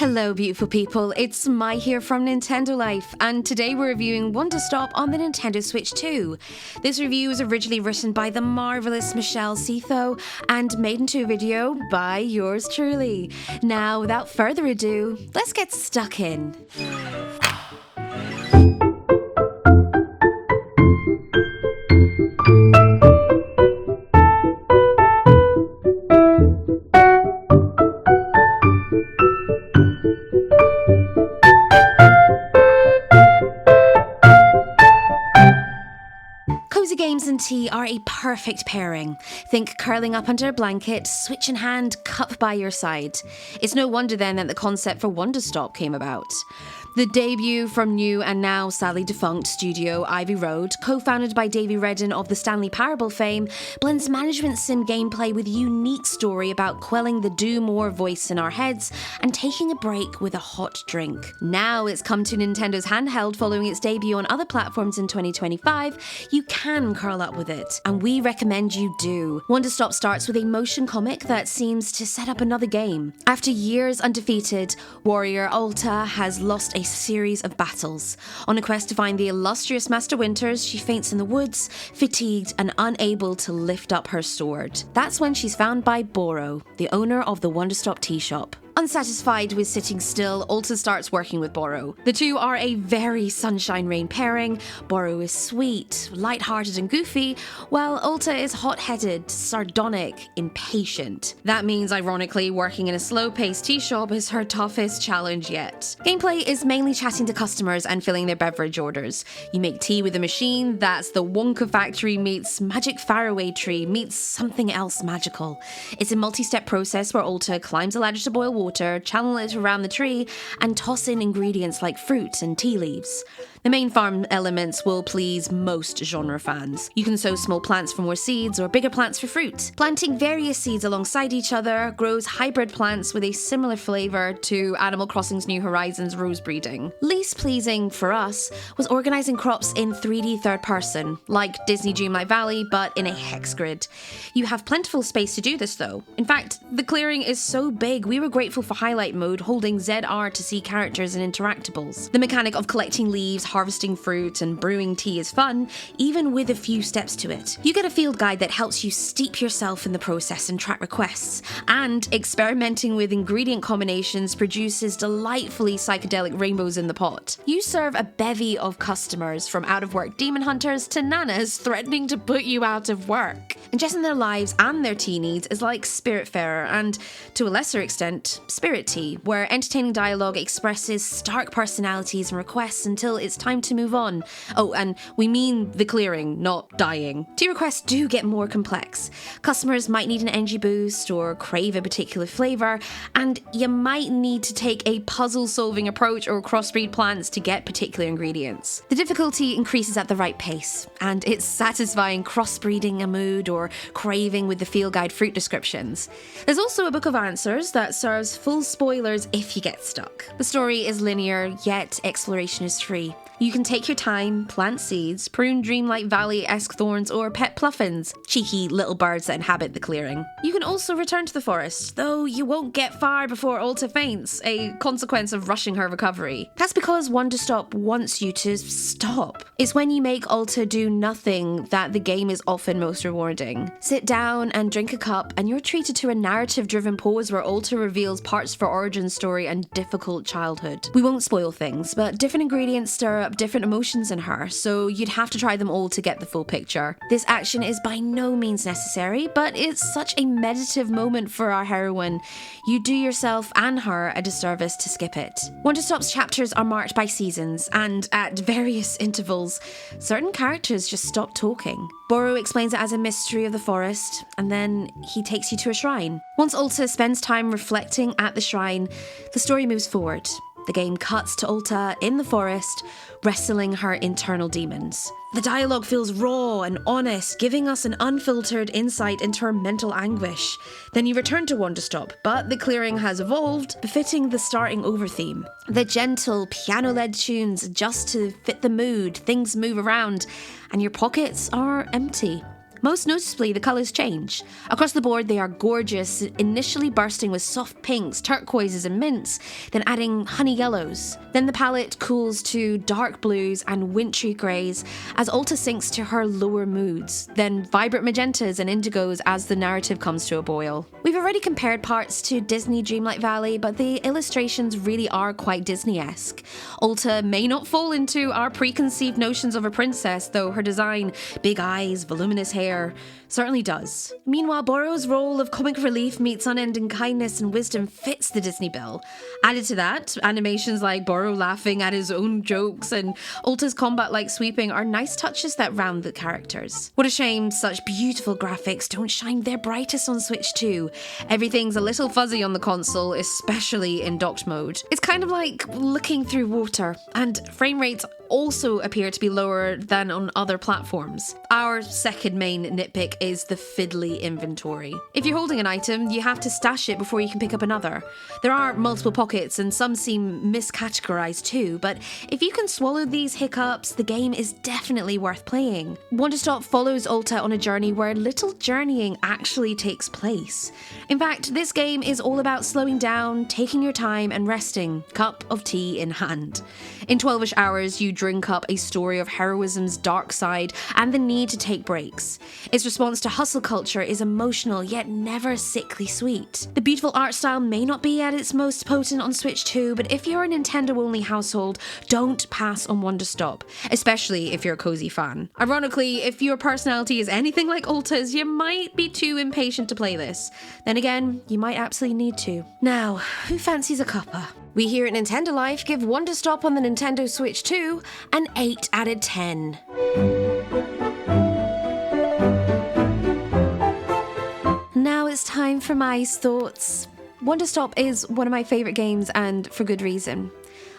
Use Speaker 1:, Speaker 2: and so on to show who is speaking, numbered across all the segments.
Speaker 1: Hello beautiful people, it's Mai here from Nintendo Life, and today we're reviewing Wanderstop on the Nintendo Switch 2. This review was originally written by the marvellous Michelle Cetho and made into a video by yours truly. Now, without further ado, let's get stuck in. Cozy games and tea are a perfect pairing. Think curling up under a blanket, Switch in hand, cup by your side. It's no wonder then that the concept for Wanderstop came about. The debut from new and now sadly defunct studio Ivy Road, co-founded by Davey Redden of the Stanley Parable fame, blends management sim gameplay with a unique story about quelling the do-more voice in our heads and taking a break with a hot drink. Now it's come to Nintendo's handheld following its debut on other platforms in 2025, you can curl up with it, and we recommend you do. Wanderstop starts with a motion comic that seems to set up another game. After years undefeated, warrior Alta has lost a series of battles. On a quest to find the illustrious Master Winters, she faints in the woods, fatigued and unable to lift up her sword. That's when she's found by Boro, the owner of the Wanderstop tea shop. Unsatisfied with sitting still, Alta starts working with Boro. The two are a very sunshine rain pairing. Boro is sweet, light-hearted and goofy, while Alta is hot-headed, sardonic, impatient. That means, ironically, working in a slow-paced tea shop is her toughest challenge yet. Gameplay is mainly chatting to customers and filling their beverage orders. You make tea with a machine that's the Wonka factory meets magic faraway tree meets something else magical. It's a multi-step process where Alta climbs a ladder to boil water, channel it around the tree, and toss in ingredients like fruit and tea leaves. The main farm elements will please most genre fans. You can sow small plants for more seeds or bigger plants for fruit. Planting various seeds alongside each other grows hybrid plants with a similar flavour to Animal Crossing's New Horizons rose breeding. Least pleasing for us was organising crops in 3D third person, like Disney Dreamlight Valley, but in a hex grid. You have plentiful space to do this though. In fact, the clearing is so big we were grateful for highlight mode holding ZR to see characters and interactables. The mechanic of collecting leaves, harvesting fruit, and brewing tea is fun, even with a few steps to it. You get a field guide that helps you steep yourself in the process and track requests, and experimenting with ingredient combinations produces delightfully psychedelic rainbows in the pot. You serve a bevy of customers, from out-of-work demon hunters to nanas threatening to put you out of work. Ingesting their lives and their tea needs is like Spiritfarer, and to a lesser extent, Spirit Tea, where entertaining dialogue expresses stark personalities and requests until it's time to move on. Oh, and we mean the clearing, not dying. Tea requests do get more complex. Customers might need an energy boost or crave a particular flavour, and you might need to take a puzzle-solving approach or crossbreed plants to get particular ingredients. The difficulty increases at the right pace, and it's satisfying crossbreeding a mood or craving with the field guide fruit descriptions. There's also a book of answers that serves full spoilers if you get stuck. The story is linear, yet exploration is free. You can take your time, plant seeds, prune Dreamlight Valley-esque thorns, or pet pluffins, cheeky little birds that inhabit the clearing. You can also return to the forest, though you won't get far before Alta faints, a consequence of rushing her recovery. That's because Wanderstop wants you to stop. It's when you make Alta do nothing that the game is often most rewarding. Sit down and drink a cup, and you're treated to a narrative-driven pause where Alta reveals parts of her origin story and difficult childhood. We won't spoil things, but different ingredients stir up different emotions in her, so you'd have to try them all to get the full picture. This action is by no means necessary, but it's such a meditative moment for our heroine. You do yourself and her a disservice to skip it. Wanderstop's chapters are marked by seasons, and at various intervals, certain characters just stop talking. Boro explains it as a mystery of the forest, and then he takes you to a shrine. Once Alta spends time reflecting at the shrine, the story moves forward. The game cuts to Alta in the forest, wrestling her internal demons. The dialogue feels raw and honest, giving us an unfiltered insight into her mental anguish. Then you return to Wanderstop, but the clearing has evolved, befitting the starting over theme. The gentle, piano-led tunes adjust to fit the mood, things move around, and your pockets are empty. Most noticeably, the colours change. Across the board, they are gorgeous, initially bursting with soft pinks, turquoises and mints, then adding honey yellows. Then the palette cools to dark blues and wintry greys as Ulta sinks to her lower moods, then vibrant magentas and indigos as the narrative comes to a boil. We've already compared parts to Disney Dreamlight Valley, but the illustrations really are quite Disney-esque. Ulta may not fall into our preconceived notions of a princess, though her design, big eyes, voluminous hair, certainly does. Meanwhile, Borrow's role of comic relief meets unending kindness and wisdom fits the Disney bill. Added to that, animations like Borrow laughing at his own jokes and Ulta's combat-like sweeping are nice touches that round the characters. What a shame such beautiful graphics don't shine their brightest on Switch 2. Everything's a little fuzzy on the console, especially in docked mode. It's kind of like looking through water, and frame rates also appear to be lower than on other platforms. Our second main nitpick is the fiddly inventory. If you're holding an item, you have to stash it before you can pick up another. There are multiple pockets and some seem miscategorized too, but if you can swallow these hiccups, the game is definitely worth playing. Wanderstop follows Ulta on a journey where little journeying actually takes place. In fact, this game is all about slowing down, taking your time and resting, cup of tea in hand. In 12ish hours, you drink up a story of heroism's dark side and the need to take breaks. Its response to hustle culture is emotional yet never sickly sweet. The beautiful art style may not be at its most potent on Switch 2, but if you're a Nintendo-only household, don't pass on Wanderstop, especially if you're a cozy fan. Ironically, if your personality is anything like Ulta's, you might be too impatient to play this. Then again, you might absolutely need to. Now, who fancies a cuppa? We here at Nintendo Life give Wanderstop on the Nintendo Switch 2 an 8 out of 10. Now it's time for my thoughts. Wanderstop is one of my favourite games, and for good reason.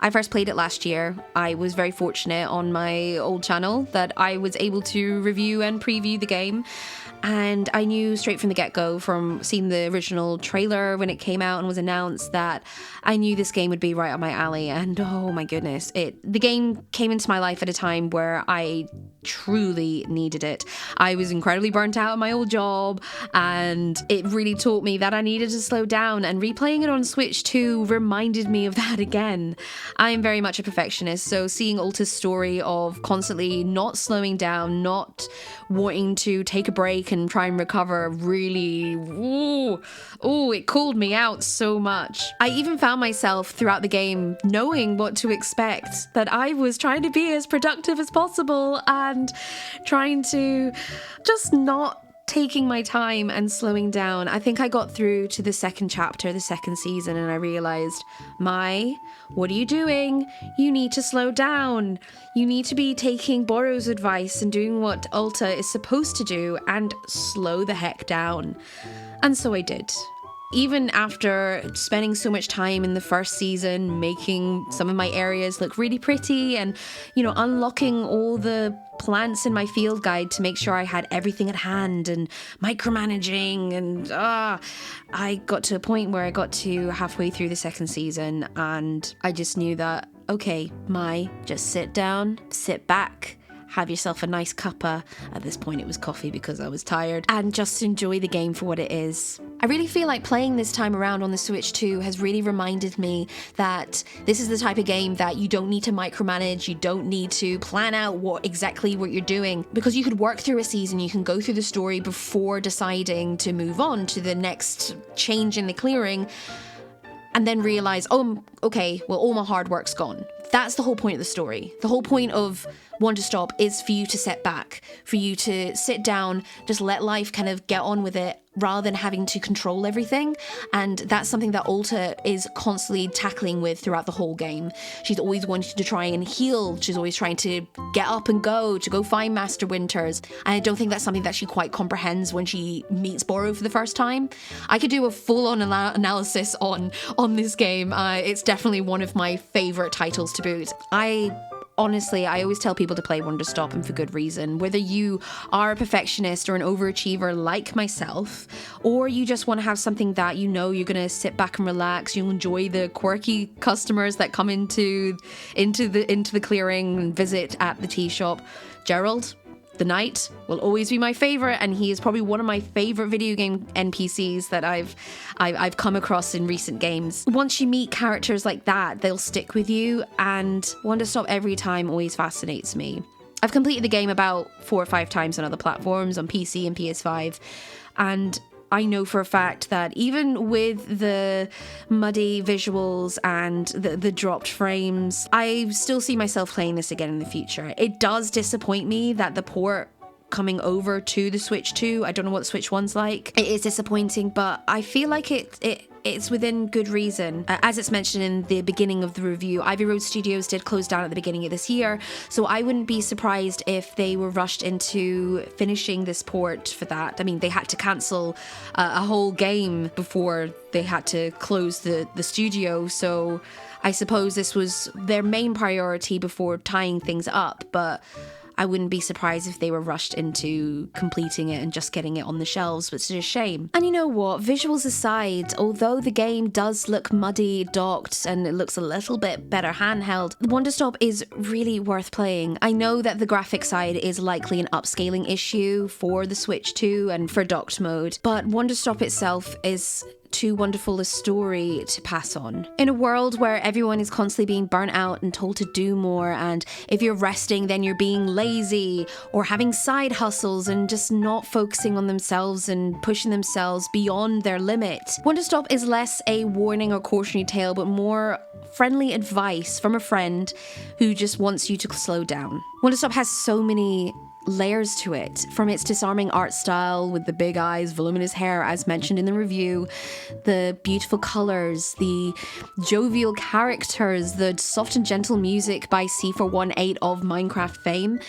Speaker 1: I first played it last year. I was very fortunate on my old channel that I was able to review and preview the game. And I knew straight from the get-go, from seeing the original trailer when it came out and was announced, that I knew this game would be right up my alley. And oh my goodness, the game came into my life at a time where I truly needed it. I was incredibly burnt out at my old job, and it really taught me that I needed to slow down, and replaying it on Switch 2 reminded me of that again. I am very much a perfectionist, so seeing Ulta's story of constantly not slowing down, not wanting to take a break and try and recover really, it called me out so much. I even found myself throughout the game knowing what to expect, that I was trying to be as productive as possible and trying to just not taking my time and slowing down. I think I got through to the second chapter, the second season, and I realized, what are you doing? You need to slow down. You need to be taking Borrow's advice and doing what Ulta is supposed to do and slow the heck down. And so I did. Even after spending so much time in the first season making some of my areas look really pretty and, unlocking all the plants in my field guide to make sure I had everything at hand and micromanaging, and I got to a point where I got to halfway through the second season and I just knew that, okay, just sit down, sit back, have yourself a nice cuppa. At this point it was coffee because I was tired, and just enjoy the game for what it is. I really feel like playing this time around on the Switch 2 has really reminded me that this is the type of game that you don't need to micromanage, you don't need to plan out exactly what you're doing, because you could work through a season, you can go through the story before deciding to move on to the next change in the clearing, and then realize, all my hard work's gone. That's the whole point of the story. The whole point of Wanderstop is for you to sit back, for you to sit down, just let life kind of get on with it, rather than having to control everything. And that's something that Ulta is constantly tackling with throughout the whole game. She's always wanting to try and heal. She's always trying to get up and go, to go find Master Winters. And I don't think that's something that she quite comprehends when she meets Borrow for the first time. I could do a full-on analysis on this game. It's definitely one of my favorite titles to boot. Honestly, I always tell people to play Wanderstop, and for good reason. Whether you are a perfectionist or an overachiever like myself, or you just want to have something that you're going to sit back and relax, you'll enjoy the quirky customers that come into the clearing and visit at the tea shop. Gerald, The knight will always be my favorite, and he is probably one of my favorite video game NPCs that I've come across in recent games. Once you meet characters like that, they'll stick with you, and Wanderstop every time always fascinates me. I've completed the game about 4 or 5 times on other platforms, on PC and PS5, and I know for a fact that even with the muddy visuals and the dropped frames, I still see myself playing this again in the future. It does disappoint me that the port coming over to the Switch 2, I don't know what the Switch 1's like. It is disappointing, but I feel like it's within good reason. As it's mentioned in the beginning of the review, Ivy Road Studios did close down at the beginning of this year, so I wouldn't be surprised if they were rushed into finishing this port for that. I mean, they had to cancel a whole game before they had to close the studio, so I suppose this was their main priority before tying things up, but I wouldn't be surprised if they were rushed into completing it and just getting it on the shelves, which is a shame. And you know what? Visuals aside, although the game does look muddy, docked, and it looks a little bit better handheld, Wanderstop is really worth playing. I know that the graphic side is likely an upscaling issue for the Switch 2 and for docked mode, but Wanderstop itself is too wonderful a story to pass on. In a world where everyone is constantly being burnt out and told to do more, and if you're resting then you're being lazy or having side hustles and just not focusing on themselves and pushing themselves beyond their limit, Wanderstop is less a warning or cautionary tale but more friendly advice from a friend who just wants you to slow down. Wanderstop has so many layers to it, from its disarming art style with the big eyes, voluminous hair as mentioned in the review, the beautiful colors, the jovial characters, the soft and gentle music by C418 of Minecraft fame,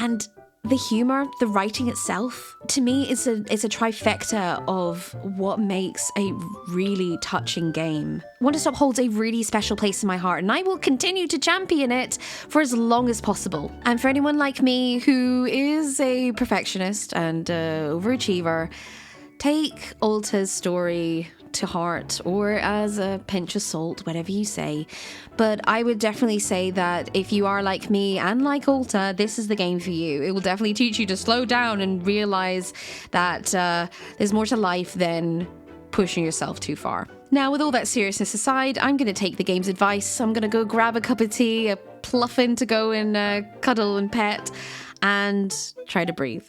Speaker 1: and the humor, the writing itself. To me, it's a trifecta of what makes a really touching game. Wanderstop holds a really special place in my heart, and I will continue to champion it for as long as possible. And for anyone like me who is a perfectionist and overachiever, take Ulta's story to heart, or as a pinch of salt, whatever you say. But I would definitely say that if you are like me and like Ulta, this is the game for you. It will definitely teach you to slow down and realize that there's more to life than pushing yourself too far. Now, with all that seriousness aside, I'm going to take the game's advice. I'm going to go grab a cup of tea, a pluffin to go and cuddle and pet, and try to breathe.